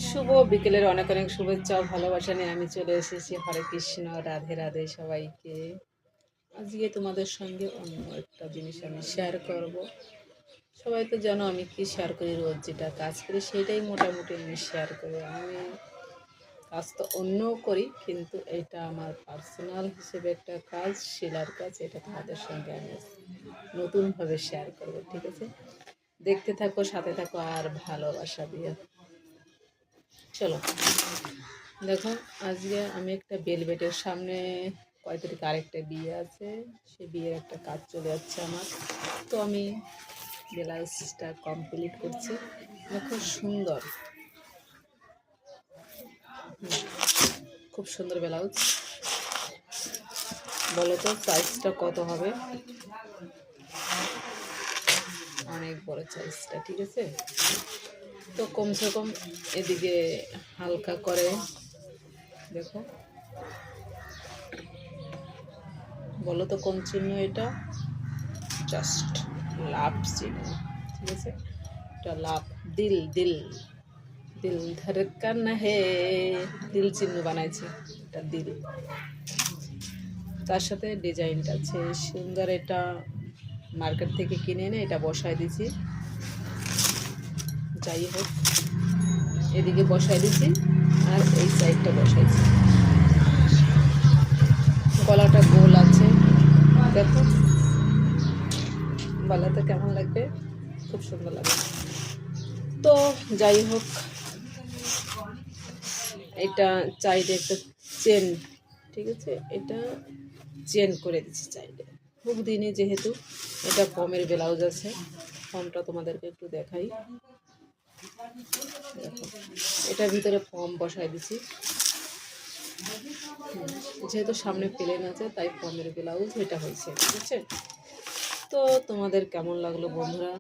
শুভ বিকেলের অনেক অনেক শুভেচ্ছা ও ভালোবাসা নিয়ে আমি চলে এসেছি। হরে কৃষ্ণ, রাধে রাধে সবাইকে। আজকে তোমাদের সঙ্গে অন্য একটা জিনিস আমি শেয়ার করব। সবাই তো জানো আমি কি শেয়ার করি, রোজ যেটা কাজ করি সেটাই মোটামুটি আমি শেয়ার করি। আমি কাজ তো অন্যও করি, কিন্তু এটা আমার পার্সোনাল হিসেবে একটা কাজ, সেলার কাজ। এটা তোমাদের সঙ্গে আমি নতুনভাবে শেয়ার করব, ঠিক আছে? দেখতে থাকো, সাথে থাকো, আর ভালোবাসা দিয়ে চলো। দেখো, আজকে আমি একটা বেলভেটের সামনে কয় তারিখ আরেকটা বিয়ে আছে, সে বিয়ের একটা কাজ চলে যাচ্ছে আমার। তো আমি ব্লাউজটা কমপ্লিট করছি। দেখো সুন্দর, খুব সুন্দর ব্লাউজ। বলো তো সাইজটা কত হবে? অনেক বড় সাইজটা, ঠিক আছে? তো কমসে কম এদিকে হালকা করে দেখো, বলো তো কোন চিহ্ন এটা? জাস্ট লাভ চিহ্ন, ঠিক আছে? এটা লাভ, দিল দিল দিল ধড়কন হে, দিল চিহ্ন বানাইছে, এটা দিল। তার সাথে ডিজাইনটা আছে সুন্দর। এটা মার্কেট থেকে কিনে এনে এটা বসায় দিছি। যাই হোক, এদিকে বসায় দিছি আর এই সাইডটা বসাইছি। গলাটা গোল আছে, দেখো গলাটা কেমন লাগবে, খুব সুন্দর লাগবে। তো যাই হোক, এটা চাইলে একটা চেন, ঠিক আছে? এটা চেন করে দিচ্ছি চাইলে খুব দিনে, যেহেতু এটা পমের ব্লাউজ আছে। পমটা তোমাদেরকে একটু দেখাই। দেখো, এটার ভিতরে পম বসাই দিছি। যেহেতু সামনে প্লেন আছে তাই পমের ব্লাউজ এটা হয়েছে, ঠিক আছে? তো তোমাদের কেমন লাগলো বন্ধুরা?